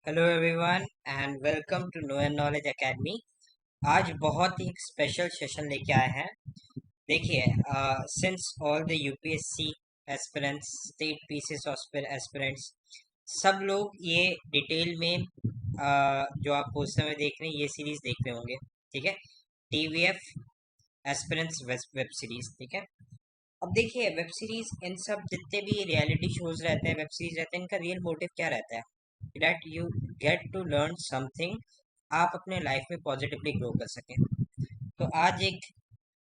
Hello everyone and welcome to know and knowledge academy. आज बहुत ही स्पेशल सेशन लेके आए हैं। देखिए, since all the UPSC aspirants, state PCS aspirants, सब लोग ये डिटेल में जो आप पोस्ट में देख रहे हैं ये सीरीज देख रहे होंगे। ठीक है, टीवीएफ एस्पिरेंट्स वेब सीरीज। ठीक है, अब देखिए वेब सीरीज, इन सब जितने भी रियलिटी शोज रहते हैं, वेब सीरीज रहते हैं, इनका रियल मोटिव क्या रहता है? That you get to learn something, आप अपने लाइफ में पॉजिटिवली ग्रो कर सकें। तो आज एक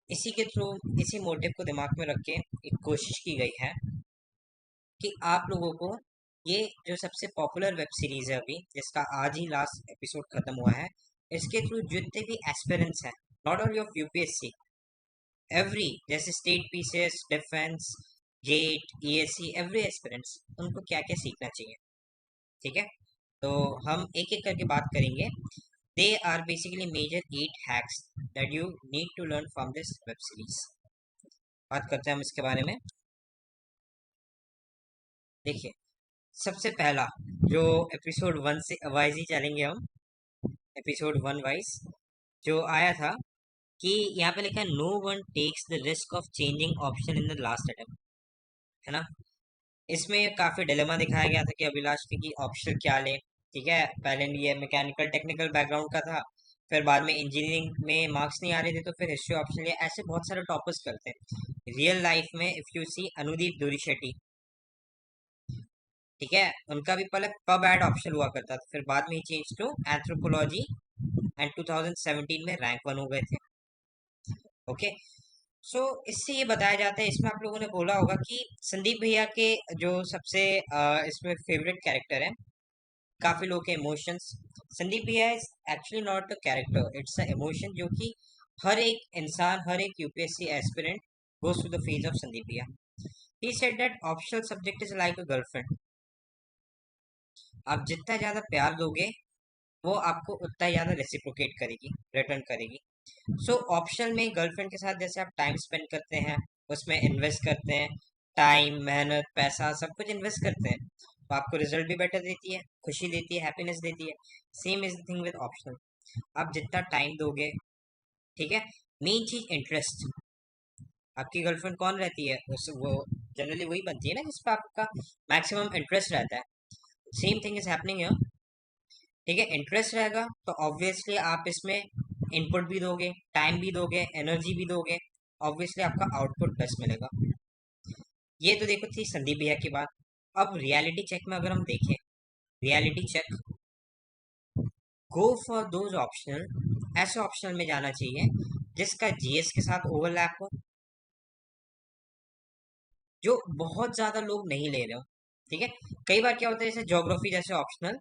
इसी के थ्रू, इसी मोटिव को दिमाग में रख के एक कोशिश की गई है कि आप लोगों को ये जो सबसे पॉपुलर वेब सीरीज है अभी, जिसका आज ही लास्ट एपिसोड खत्म हुआ है, इसके थ्रू जितने भी एस्पिरेंट्स हैं, not only of UPSC, every, जैसे state PCS, defence, GATE, ESC, every aspirants, उनको क्या क्या सीखना चाहिए। ठीक है, तो हम एक एक करके बात करेंगे। They are basically major 8 hacks that you need to learn from this web series. बात करते हैं हम इसके बारे में। देखिए, सबसे पहला, जो एपिसोड 1 से वाइज ही चलेंगे हम, एपिसोड 1 वाइज जो आया था कि यहाँ पे लिखा है no one takes the risk of changing option in the last attempt. है ना? इसमें काफी डिलेमा दिखाया गया था कि अभिलाष की ऑप्शन क्या ले। ठीक है, पहले ये मैकेनिकल टेक्निकल बैकग्राउंड का था, फिर बाद में इंजीनियरिंग में मार्क्स नहीं आ रहे थे तो फिर हिस्ट्री ऑप्शन लिया। ऐसे बहुत सारे टॉपर्स करते हैं रियल लाइफ में। इफ यू सी अनुदीप दुरीशेट्टी, ठीक है, उनका भी पहले पब एड ऑप्शन हुआ करता था, फिर बाद में ही चेंज टू एंथ्रोपोलॉजी एंड 2017 में रैंक 1 हो गए थे। ओके, सो इससे ये बताया जाता है, इसमें आप लोगों ने बोला होगा कि संदीप भैया के जो सबसे इसमें फेवरेट कैरेक्टर है, काफी लोग के इमोशंस, संदीप भैया is actually not a character, it's a emotion जो कि हर एक इंसान, हर एक UPSC aspirant goes through the phase of Sandeep भैया। He said that optional subject is like a girlfriend. आप जितना ज्यादा प्यार दोगे, वो आपको उतना ही ज्यादा रेसिप्रोकेट करेगी, रिटर्न करेगी। सो ऑप्शनल में गर्लफ्रेंड के साथ जैसे आप टाइम स्पेंड करते हैं, उसमें इन्वेस्ट करते हैं, टाइम, मेहनत, पैसा, सब कुछ इन्वेस्ट करते हैं, तो आपको रिजल्ट भी बेटर देती है, खुशी देती है, हैप्पीनेस देती है। Same is the thing with optional. आप जितना टाइम दोगे, ठीक है, मेन चीज इंटरेस्ट। आपकी गर्लफ्रेंड कौन रहती है? उस वो जनरली वही बनती है ना जिस पर आपका मैक्सिमम इंटरेस्ट रहता है। Same thing is happening here. ठीक है, इंटरेस्ट रहेगा तो ऑब्वियसली आप इसमें इनपुट भी दोगे, टाइम भी दोगे, एनर्जी भी दोगे, ऑब्वियसली आपका आउटपुट बेस्ट मिलेगा। ये तो देखो थी संदीप भैया की बात। अब रियलिटी चेक में अगर हम देखें, reality check, go for those optional, ऐसे ऑप्शनल में जाना चाहिए जिसका जीएस के साथ ओवरलैप हो, जो बहुत ज्यादा लोग नहीं ले रहे हो। ठीक है, कई बार क्या होता है जैसे ज्योग्राफी जैसे ऑप्शनल,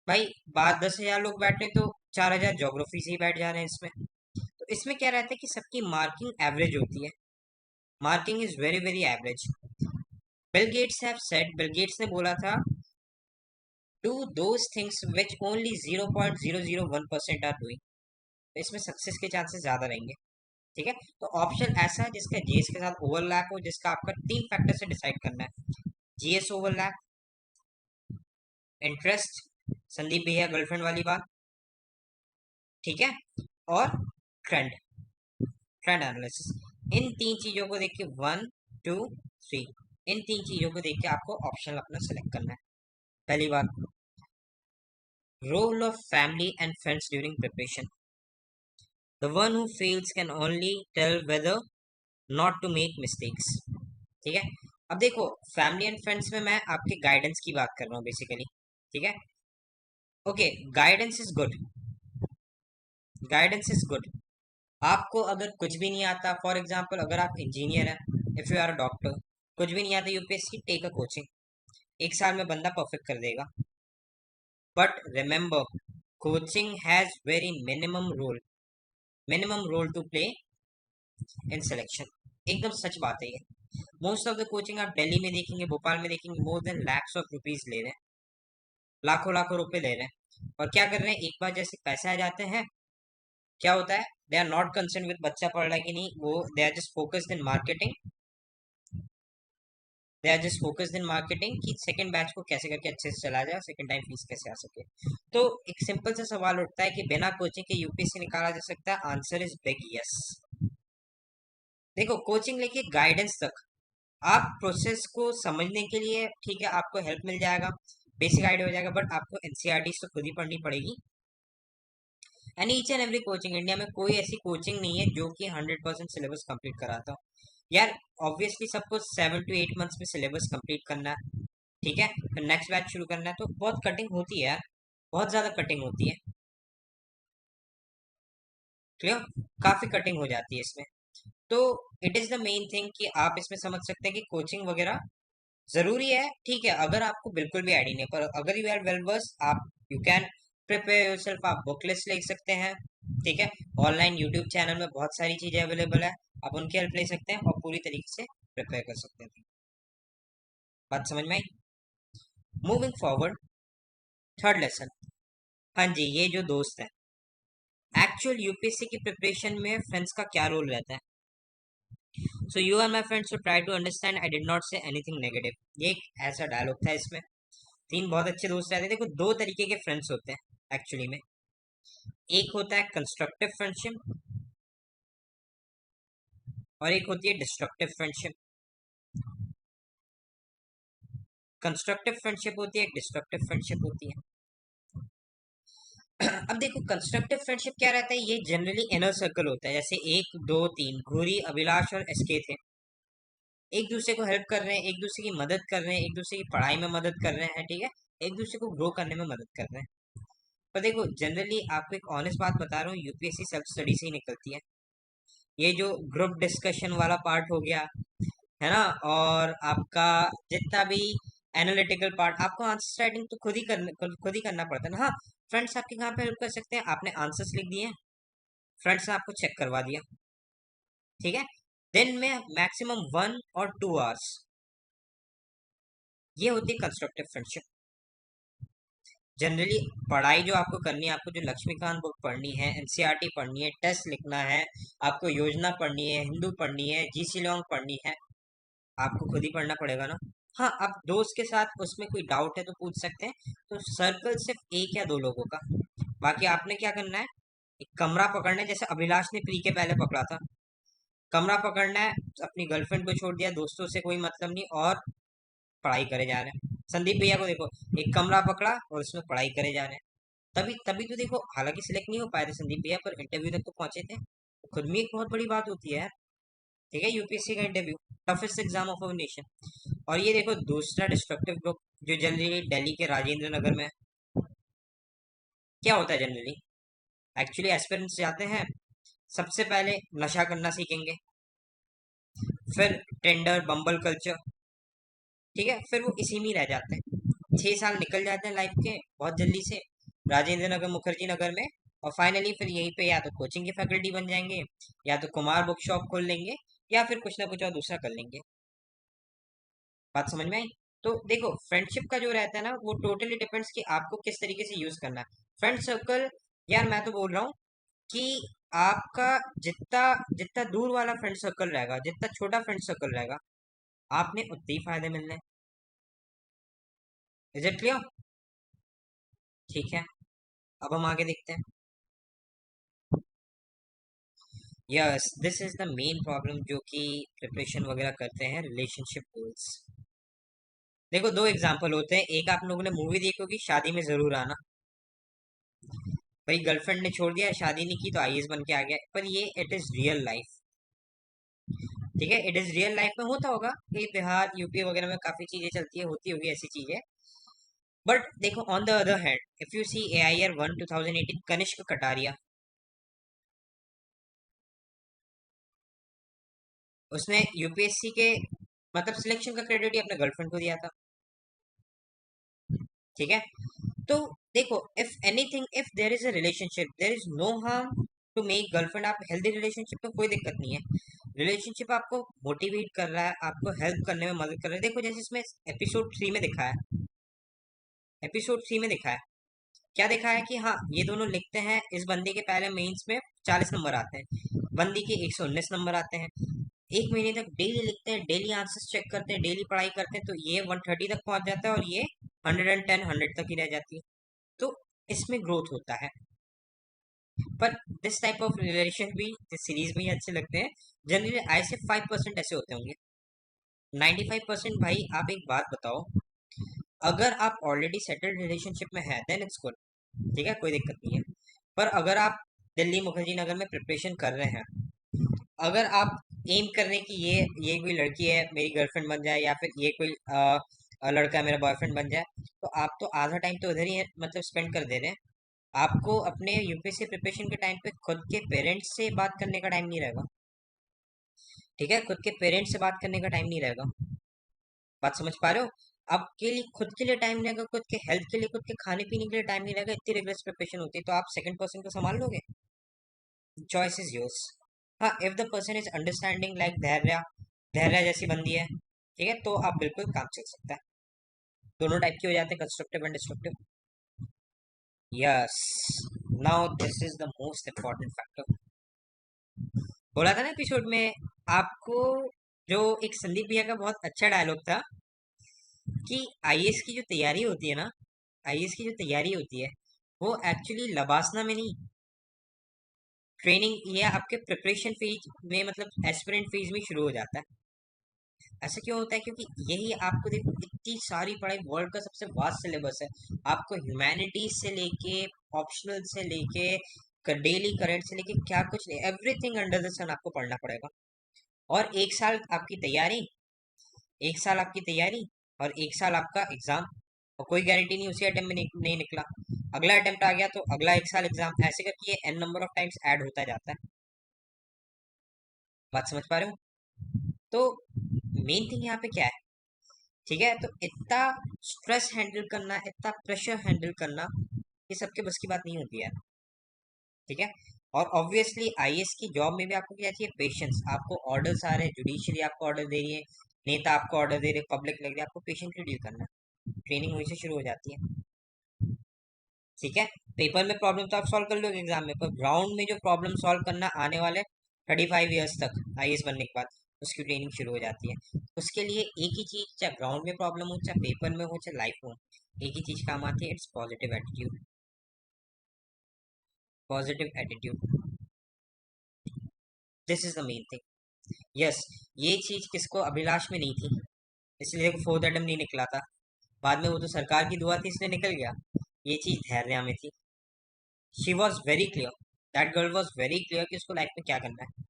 भाई बात 10,000 लोग बैठ रहे हैं तो 4,000 ज्योग्राफी से ही बैठ जा रहे हैं इसमें। तो इसमें क्या रहता है कि सबकी मार्किंग एवरेज होती है, marking is very very average. Bill Gates have said, Bill Gates ने बोला था, do those things which only 0.001% are doing. तो इसमें सक्सेस के चांसेस ज्यादा रहेंगे। ठीक है, तो ऑप्शन ऐसा है जिसका जीएस के साथ ओवरलैप हो, जिसका आपका 3 फैक्टर से डिसाइड करना है। जीएस ओवरलैप, इंटरेस्ट, संदीप भैया गर्लफ्रेंड वाली बात, ठीक है, और ट्रेंड, ट्रेंड एनालिसिस। इन 3 चीजों को देख के, 1, 2, 3, इन 3 चीजों को देख के आपको ऑप्शन अपना सेलेक्ट करना है। पहली बात, role of family and friends during preparation. The one who fails can only tell whether not to make mistakes. ठीक है, अब देखो फैमिली एंड फ्रेंड्स में मैं आपके गाइडेंस की बात कर रहा हूँ बेसिकली। ठीक है, okay, guidance is good, guidance is good. आपको अगर कुछ भी नहीं आता, फॉर एग्जाम्पल अगर आप इंजीनियर हैं, if you are a doctor, कुछ भी नहीं आता यूपीएससी, टेक अ कोचिंग, 1 साल में बंदा परफेक्ट कर देगा। But remember, coaching has very minimum role to play in selection. एकदम सच बात है ये। मोस्ट ऑफ द कोचिंग आप दिल्ली में देखेंगे, भोपाल में देखेंगे, more than lakhs of rupees ले रहे हैं, लाखों लाखों रुपए ले रहे हैं। और क्या कर रहे हैं, एक बार जैसे पैसे आ जाते हैं, क्या होता है, they are not concern with बच्चा पढ़ रहा है कि नहीं, वो they are just focused in marketing they are just focused in marketing कि सेकंड बैच को कैसे करके अच्छे से चला जाए, सेकंड टाइम फीस कैसे आ सके। तो एक सिंपल सा सवाल उठता है कि बिना कोचिंग के यूपीएससी निकाला जा सकता है? Answer is big yes. देखो, कोचिंग लेके गाइडेंस तक, आप प्रोसेस को समझने के लिए ठीक है आपको हेल्प मिल जाएगा, बेसिक आइडिया हो जाएगा, बट आपको एनसीईआरटी तो खुद ही पढ़नी पड़ेगी। And each and every coaching, India में कोई ऐसी कोचिंग नहीं है जो कि 100% सिलेबस कंप्लीट कराता हो यार। ऑब्वियसली सबको 7 to 8 मंथ्स में सिलेबस कंप्लीट करना है, ठीक है, फिर नेक्स्ट बैच शुरू करना है, तो बहुत कटिंग होती है यार, बहुत ज़्यादा कटिंग होती है। क्लियर? काफ़ी कटिंग हो जाती है इसमें। तो it is the main thing कि आप इसमें समझ सकते हैं कि कोचिंग वगैरह ज़रूरी है, ठीक है, अगर आपको बिल्कुल भी आइडिया नहीं, पर अगर यू आर वेल वर्स, आप यू कैन प्रिपेयर योरसेल्फ, आप बुक लिस्ट ले सकते हैं, ठीक है, ऑनलाइन यूट्यूब चैनल में बहुत सारी चीज़ें अवेलेबल है, आप उनकी हेल्प ले सकते हैं और पूरी तरीके से प्रिपेयर कर सकते हैं। बात समझ में आई? Moving forward, third lesson. हाँ जी, ये जो दोस्त है, एक्चुअल यूपीएससी की प्रिपरेशन में फ्रेंड्स का क्या रोल रहता है? So you are my friends, so try to understand, I did not say anything negative, ये एक ऐसा डायलॉग था इसमें। तीन बहुत अच्छे दोस्त रहते हैं। देखो, दो तरीके के फ्रेंड्स होते हैं एक्चुअली में। एक होता है कंस्ट्रक्टिव फ्रेंडशिप और एक होती है डिस्ट्रक्टिव फ्रेंडशिप। कंस्ट्रक्टिव फ्रेंडशिप होती है, एक डिस्ट्रक्टिव फ्रेंडशिप होती है। अब देखो, कंस्ट्रक्टिव फ्रेंडशिप क्या रहता है, ये जनरली इनर सर्कल होता है, जैसे एक दो तीन, घूरी, अभिलाष और एसके थे, एक दूसरे को हेल्प कर रहे हैं, एक दूसरे की मदद कर रहे हैं, एक दूसरे की पढ़ाई में मदद कर रहे हैं, ठीक है, एक दूसरे को ग्रो करने में मदद कर रहे हैं। पर देखो, जनरली आपको एक ऑनेस्ट बात बता रहा हूँ, यूपीएससी सेल्फ स्टडी से ही निकलती है। ये जो ग्रुप डिस्कशन वाला पार्ट हो गया है ना, और आपका जितना भी एनालिटिकल पार्ट, आपको आंसर राइटिंग तो खुद ही करना पड़ता है ना। हाँ, फ्रेंड्स आपके कहाँ पे हेल्प कर सकते हैं, आपने आंसर्स लिख दिए, फ्रेंड्स ने आपको चेक करवा दिया, ठीक है, दिन में मैक्सिमम 1 or 2 आवर्स, ये होती है कंस्ट्रक्टिव फ्रेंडशिप। जनरली पढ़ाई जो आपको करनी है, आपको जो लक्ष्मीकांत बुक पढ़नी है, एनसीईआरटी पढ़नी है, टेस्ट लिखना है, आपको योजना पढ़नी है, हिंदू पढ़नी है, जीसी लॉन्ग पढ़नी है, आपको खुद ही पढ़ना पड़ेगा ना। हाँ, आप दोस्त के साथ उसमें कोई डाउट है तो पूछ सकते हैं, तो सर्कल सिर्फ एक या दो लोगों का। बाकी आपने क्या करना है, एक कमरा पकड़ना है, जैसे अभिलाष ने प्री के पहले पकड़ा था, कमरा पकड़ना है, अपनी गर्लफ्रेंड को छोड़ दिया, दोस्तों से कोई मतलब नहीं, और पढ़ाई करे जा रहे हैं। संदीप भैया को देखो, एक कमरा पकड़ा और उसमें पढ़ाई करे जा रहे हैं। तभी तभी तो देखो, हालांकि सिलेक्ट नहीं हो पाए थे संदीप भैया, पर इंटरव्यू तक तो पहुंचे थे, खुद में एक बहुत बड़ी बात होती है यार, ठीक है, यूपीएससी का interview, toughest exam of our nation. और ये देखो दूसरा डिस्ट्रक्टिव ग्रुप, जो जनरली दिल्ली के राजेंद्र नगर में, क्या होता है जनरली, एक्चुअली एस्पिरेंट्स जाते हैं, सबसे पहले नशा करना सीखेंगे, फिर टेंडर बम्बल कल्चर, ठीक है, फिर वो इसी में ही रह जाते हैं, 6 साल निकल जाते हैं लाइफ के बहुत जल्दी से, राजेंद्र नगर मुखर्जी नगर में, और फाइनली फिर यहीं पे या तो कोचिंग की फैकल्टी बन जाएंगे, या तो कुमार बुक शॉप खोल लेंगे, या फिर कुछ ना कुछ और दूसरा कर लेंगे। बात समझ में आई? तो देखो, फ्रेंडशिप का जो रहता है ना, वो टोटली डिपेंड्स कि आपको किस तरीके से यूज करना है फ्रेंड सर्कल। यार मैं तो बोल रहा हूँ कि आपका जितना जितना दूर वाला फ्रेंड सर्कल रहेगा, जितना छोटा फ्रेंड सर्कल रहेगा, आपने उतने ही फायदे मिलने हैं। Is it clear? ठीक है, अब हम आगे देखते हैं। Yes, this is the main problem जो कि प्रिपरेशन वगैरह करते हैं, रिलेशनशिप गोल्स। देखो, दो एग्जांपल होते हैं, एक आप लोगों ने मूवी देखी होगी, शादी में जरूर आना। भाई, गर्लफ्रेंड ने छोड़ दिया, शादी नहीं की, तो आईएएस बन के आ गया, पर ये इट इज रियल लाइफ, ठीक है, इट इज रियल लाइफ में होता होगा, कि बिहार यूपी वगैरह में काफी चीजें चलती है, होती होगी ऐसी चीजें। बट देखो, on the other hand, if you see AIR 1 2018, Kanishk Kataria, उसने यूपीएससी के मतलब सिलेक्शन का क्रेडिट ही अपने गर्लफ्रेंड को दिया था, ठीक है। तो देखो, if anything, if there is a relationship, there is no harm to make girlfriend. आप हेल्दी रिलेशनशिप में कोई दिक्कत नहीं है, रिलेशनशिप आपको मोटिवेट कर रहा है, आपको हेल्प करने में मदद कर रहा है। देखो, जैसे इसमें एपिसोड 3 में दिखा है, एपिसोड 3 में दिखा है, क्या दिखा है कि हाँ, ये दोनों लिखते हैं, इस बंदी के पहले मेंस में 40 नंबर आते हैं, बंदी के 119 नंबर आते हैं, एक महीने तक डेली लिखते हैं, डेली आंसर्स चेक करते हैं, डेली पढ़ाई करते हैं, तो ये 130 तक पहुंच जाता है और ये 110 100 तक ही रह जाती है। तो इसमें ग्रोथ होता है। पर दिस टाइप ऑफ रिलेशन भी सीरीज में ही अच्छे लगते हैं। जनरली आई से 5% ऐसे होते होंगे। 95% भाई आप एक बात बताओ, अगर आप ऑलरेडी सेटल्ड रिलेशनशिप में है देन इट्स गुड, ठीक है, कोई दिक्कत नहीं है। पर अगर आप दिल्ली मुखर्जी नगर में प्रिपरेशन कर रहे हैं, अगर आप एम कर रहे हैं कि ये कोई लड़की है मेरी गर्लफ्रेंड बन जाए, या फिर ये कोई लड़का है मेरा बॉयफ्रेंड बन जाए, तो आप तो आधा टाइम तो उधर ही है, मतलब स्पेंड कर दे रहे हैं। आपको अपने यूपीएससी प्रिपरेशन के टाइम पे खुद के पेरेंट्स से बात करने का टाइम नहीं रहेगा, ठीक है, खुद के पेरेंट्स से बात करने का टाइम नहीं रहेगा। बात समझ पा रहे हो? आपके लिए खुद के लिए टाइम नहीं रहेगा, खुद के हेल्थ के लिए, खुद के खाने पीने के लिए टाइम नहीं रहेगा, इतनी रिग्रेस प्रिपरेशन होती है, तो आप सेकंड पर्सन को संभाल लोगे? Choice is yours. हाँ, if the person is understanding like Dhairya, Dhairya जैसी बंदी है, ठीक है, तो आप बिल्कुल काम चल सकता है। दोनों टाइप के हो जाते हैं, constructive and destructive. Yes, now this is the most important factor. बोला था ना एपिसोड में आपको, जो एक संदीप भैया का बहुत अच्छा डायलॉग था कि आईएएस की जो तैयारी होती है ना, आईएएस की जो तैयारी होती है वो एक्चुअली लबासना में नहीं, ट्रेनिंग या आपके प्रिपरेशन फेज में, मतलब एस्पिरेंट फेज में शुरू हो जाता है। ऐसा क्यों होता है? क्योंकि यही आपको देखो, इतनी सारी पढ़ाई, वर्ल्ड का सबसे वास्ट सिलेबस है। आपको ह्यूमैनिटीज से लेके, ऑप्शनल से लेके, डेली करंट से लेके, क्या कुछ नहीं, एवरीथिंग अंडर द सन आपको पढ़ना पड़ेगा। और एक साल आपकी तैयारी, एक साल आपकी तैयारी और एक साल आपका एग्जाम, और कोई गारंटी नहीं उसी अटेम्प्ट में नहीं निकला, अगला अटेम्प्ट आ गया तो अगला एक साल एग्जाम, ऐसे करके ये N number of times add होता जाता है। बात समझ पा रहे हो? तो मेन थिंग यहाँ पे क्या है, ठीक है, तो इतना स्ट्रेस हैंडल करना, इतना प्रेशर हैंडल करना, ये सबके बस की बात नहीं होती है, ठीक है। और ऑब्वियसली आईएएस की जॉब में भी आपको क्या चाहिए? पेशेंस। आपको ऑर्डर्स आ रहे हैं, जुडिशरी आपको ऑर्डर दे रही है, नेता आपको ऑर्डर दे रहे, पब्लिक लग रही है, आपको पेशेंटली डील करना है। ट्रेनिंग वहीं से शुरू हो जाती है, ठीक है। पेपर में प्रॉब्लम तो आप सॉल्व कर लोगे एग्जाम में, पर ग्राउंड में जो प्रॉब्लम सॉल्व करना आने वाले 35 ईयर्स तक आईएएस बनने के बाद, उसकी ट्रेनिंग शुरू हो जाती है। उसके लिए एक ही चीज, चाहे ग्राउंड में प्रॉब्लम हो, चाहे पेपर में हो, चाहे लाइफ में हो, एक ही चीज काम आती है, it's positive attitude. Positive attitude, this is the main thing. Yes, ये चीज किसको, अभिलाष में नहीं थी, इसलिए फोर्थ अटेम्प्ट नहीं निकला था। बाद में वो तो सरकार की दुआ थी इसलिए निकल गया। ये चीज धैर्य में थी। She was very clear, that girl was very clear कि उसको लाइफ में क्या करना है।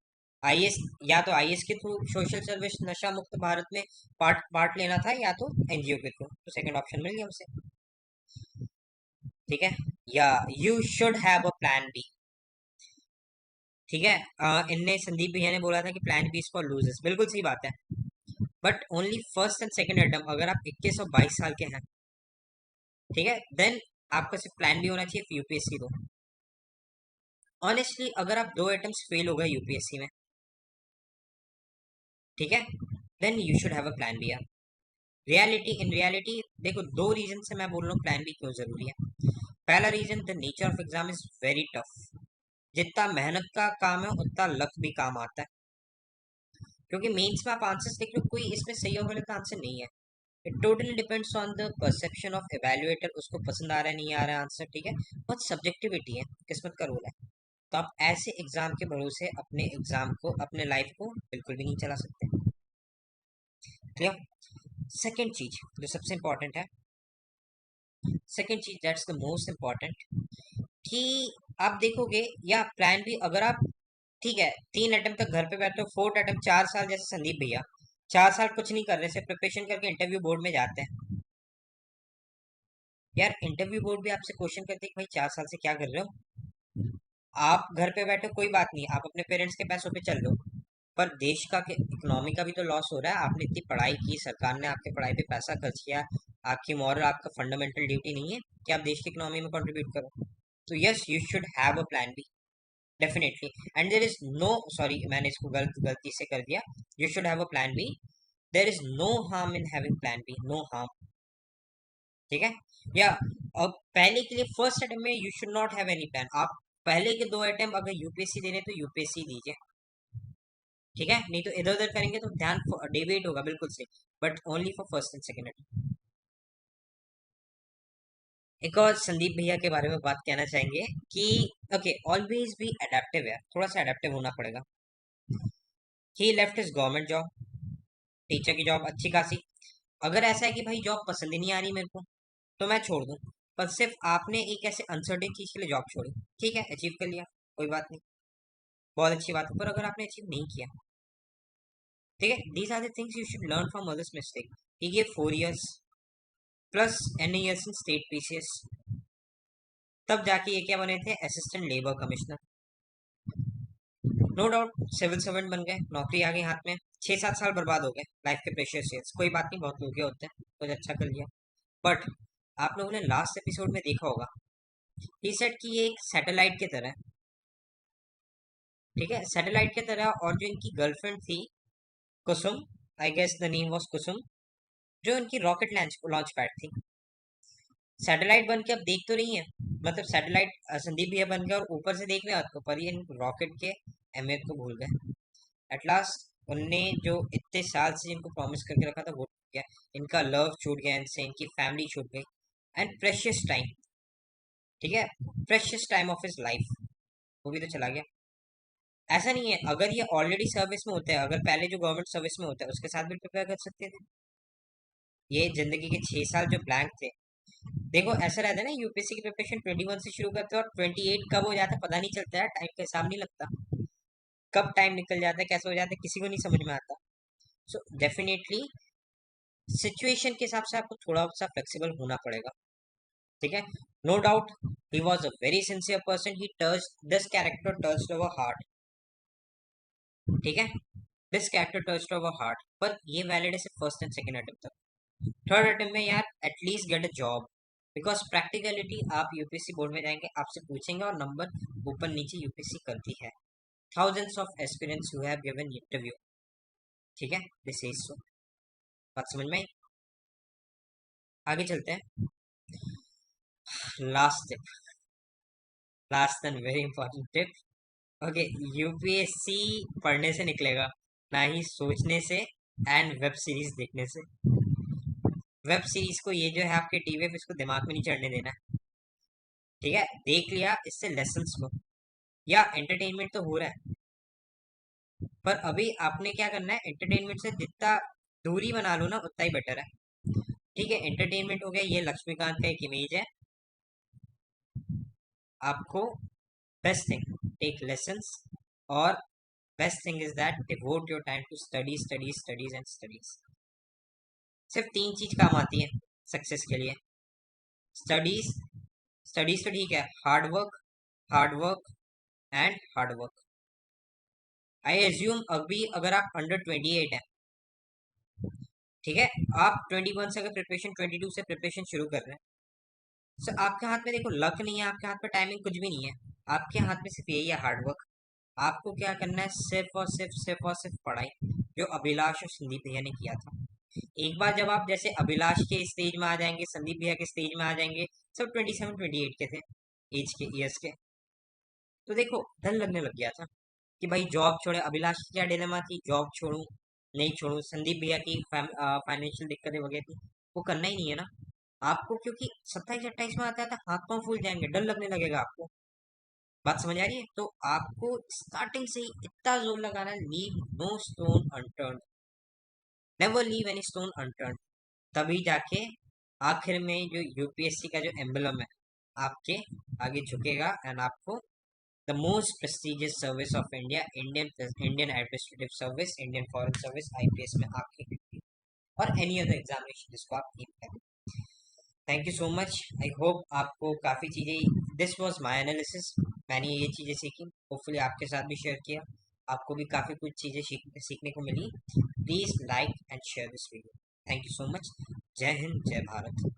आईएएस, या तो आईएएस के थ्रू सोशल सर्विस नशा मुक्त भारत में पार्ट पार्ट लेना था, या तो एनजीओ के थ्रू, तो सेकंड ऑप्शन मिल गया उसे, ठीक है। या you should have a plan B, ठीक है। इनने, संदीप भैया ने बोला था कि plan B is for losers, बिल्कुल सही बात है। But only first and second attempt, अगर आप 21 और 22 साल के हैं, ठीक है, देन आपका सिर्फ प्लान बी होना चाहिए यूपीएससी दो। ऑनेस्टली अगर आप दो अटेम्प्ट फेल हो गए यूपीएससी में, ठीक है, then you should have a plan B. Reality, in reality देखो, दो रीजन से मैं बोल रहा हूँ प्लान बी क्यों जरूरी है। पहला reason, the nature of exam is very tough. जितना मेहनत का काम है उतना लक भी काम आता है, क्योंकि मेंस में आप आंसर्स देख लो, कोई इसमें सही और गलत आंसर नहीं है। It totally depends on the perception of evaluator, उसको पसंद आ रहा है नहीं आ रहा है आंसर, ठीक है, बहुत सब्जेक्टिविटी है, किस्मत का रोल है। तो आप ऐसे एग्जाम के भरोसे अपने एग्जाम को, अपने लाइफ को बिल्कुल भी नहीं चला सकते। क्लियर? सेकेंड चीज जो सबसे इंपॉर्टेंट है, सेकेंड चीज दैट्स द मोस्ट इम्पॉर्टेंट, कि आप देखोगे, या प्लान भी अगर आप, ठीक है, 3 अटेम्प्ट तक घर पे बैठे हो, फोर्थ अटेम्प्ट 4 साल, जैसे संदीप भैया 4 साल कुछ नहीं कर रहे, सिर्फ प्रिपरेशन करके इंटरव्यू बोर्ड में जाते हैं। यार इंटरव्यू बोर्ड भी आपसे क्वेश्चन करते हैं कि भाई 4 साल से क्या कर रहे हो। आप घर पे बैठे हो, कोई बात नहीं, आप अपने पेरेंट्स के पैसों पे चल लो, पर देश का इकोनॉमी का भी तो लॉस हो रहा है। आपने इतनी पढ़ाई की, सरकार ने आपके पढ़ाई पे पैसा खर्च किया, आपकी मॉरल, आपका फंडामेंटल ड्यूटी नहीं है कि आप देश की इकोनॉमी में कंट्रीब्यूट करो। तो yes, you should have a plan B, definitely. And there is no, sorry मैंने इसको गलती से कर दिया, you should have a plan B. There is no harm in having plan B, no harm, ठीक है। या अब पहले के लिए फर्स्ट अटेम्प्ट में you should not have any plan. आप पहले के 2 अटेम्प्ट अगर यूपीएससी दे रहे हैं तो यूपीएससी दीजिए, ठीक है, नहीं तो इधर उधर करेंगे तो ध्यान डेविएट होगा बिल्कुल से, but only for first and second. एक और संदीप भैया के बारे में बात कहना चाहेंगे कि ओके, ऑलवेज बी अडेप्टिव है, थोड़ा सा अडेप्टिव होना पड़ेगा। He left his government job, teacher की जॉब अच्छी खासी। अगर ऐसा है कि भाई जॉब पसंद ही नहीं आ रही मेरे को तो मैं छोड़ दूं, पर सिर्फ आपने एक ऐसे अनसर्टेन चीज के लिए जॉब छोड़ी, ठीक है, अचीव कर लिया, कोई बात नहीं, बहुत अच्छी बात है, पर अगर आपने अचीव नहीं किया, ठीक है, these are the things you should learn from others mistake. He gave 4 years plus N years in state PCS, तब जाके ये क्या बने थे, assistant labour commissioner. No doubt civil servant बन गए, नौकरी आ गई हाथ में, 6-7 साल बर्बाद हो गए लाइफ के प्रेशियस ईयर्स, कोई बात नहीं, बहुत लोग होते हैं, कुछ अच्छा कर लिया। बट आप लोगों ने लास्ट एपिसोड में देखा होगा, ही सेड कि ये एक सैटेलाइट की तरह है, ठीक है, सैटेलाइट की तरह। और जो इनकी गर्लफ्रेंड थी Kusum, I guess the name was Kusum, जो इनकी रॉकेट लॉन्च पैड थी, सैटेलाइट बन के अब देख तो रही है, मतलब सैटेलाइट संदीप भैया बन गए और ऊपर से देख रहे हैं आपको, पर ये रॉकेट के अहमियत को भूल गए। एट लास्ट उनने जो इतने साल से इनको प्रॉमिस करके रखा था वो टूट गया, इनका लव छूट गया इनसे, इनकी फैमिली छूट गई, एंड प्रेशियस टाइम, ठीक है, precious time of his life वो भी तो चला गया। ऐसा नहीं है, अगर ये ऑलरेडी सर्विस में होते हैं, अगर पहले जो गवर्नमेंट सर्विस में होता है उसके साथ भी प्रिपेयर कर सकते थे। ये जिंदगी के 6 साल जो ब्लैंक थे, देखो ऐसा रहता है ना, यूपीएससी की प्रिपरेशन 21 से शुरू करते हैं और 28 कब हो जाता है पता नहीं चलता है, टाइम का हिसाब नहीं लगता, कब टाइम निकल जाता है, कैसे हो जाता है, किसी को नहीं समझ में आता। सो डेफिनेटली सिचुएशन के हिसाब से आपको थोड़ा सा फ्लेक्सिबल होना पड़ेगा, ठीक है। No doubt he was a very sincere person, he touch this character touched our heart, ठीक है, this character touched our heart, पर ये वैलिड है सिर्फ फर्स्ट एंड सेकंड अटेम्प्ट तक। थर्ड अटेम्प्ट में यार at least get a job, because practicality आप यूपीएससी बोर्ड में जाएंगे, आपसे पूछेंगे और नंबर ऊपर नीचे यूपीएससी करती है, thousands of aspirants who have given interview, ठीक है, दिस इज सो, बात समझ में आई। आगे चलते हैं, last tip, last and very important tip. Okay, UPSC पढ़ने से निकलेगा, ना ही सोचने से एंड वेब सीरीज देखने से। वेब सीरीज को, ये जो है आपके टीवी पे, इसको दिमाग में नहीं चढ़ने देना है, ठीक है, देख लिया इससे लेसन्स लो, या एंटरटेनमेंट तो हो रहा है, पर अभी आपने क्या करना है, एंटरटेनमेंट से जितना दूरी बना लो ना उतना ही बेटर है, ठीक है। एंटरटेनमेंट हो गया, ये लक्ष्मीकांत का एक इमेज है, आपको बेस्ट थिंग टेक लेसन्स, और best thing is that devote your time to study study studies and studies. सिर्फ 3 चीज काम आती है सक्सेस के लिए, स्टडीज, स्टडीज तो ठीक है, hard work, hard work and hard work. I assume अभी अगर आप अंडर 28 है, ठीक है, आप 21 से अगर प्रिपरेशन 22 से प्रिपरेशन शुरू कर रहे हैं, सो आपके हाथ में देखो लक नहीं है, आपके हाथ में टाइमिंग कुछ भी नहीं है, आपके हाथ में सिर्फ यही है हार्ड वर्क। आपको क्या करना है, सिर्फ और सिर्फ पढ़ाई, जो अभिलाष और संदीप भैया ने किया था। एक बार जब आप जैसे अभिलाष के स्टेज में आ जाएंगे, संदीप भैया के स्टेज में आ जाएंगे, सब 27-28 के थे, एज के, ईयर्स के, तो देखो डर लगने लग गया था कि भाई जॉब छोड़े। अभिलाष की क्या डिलेमा थी, जॉब छोड़ूं नहीं छोड़ूं, संदीप भैया की फाइनेंशियल दिक्कतें वगैरह थी, वो करना ही नहीं है ना आपको, क्योंकि 27-28 में आता है तो हाथ पांव फूल जाएंगे, डर लगने लगेगा आपको, बात समझ आ रही है। तो आपको स्टार्टिंग से ही इतना जोर लगाना है, leave no stone unturned, never leave any stone unturned, तभी जाके आखिर में जो यूपीएससी का जो एम्बलम है आपके आगे झुकेगा, एंड आपको the most prestigious service of India, Indian administrative service, Indian foreign service, IPS में आपकी मिलती, और एनी अदर एग्जामिनेशन जिसको आप एम करें। Thank you so much, I hope आपको काफ़ी चीज़ें, दिस वाज माय एनालिसिस, मैंने ये चीज़ें सीखी, होपफुली आपके साथ भी शेयर किया, आपको भी काफ़ी कुछ चीज़ें सीखने को मिली। Please like and share this video, thank you so much, जय हिंद जय भारत।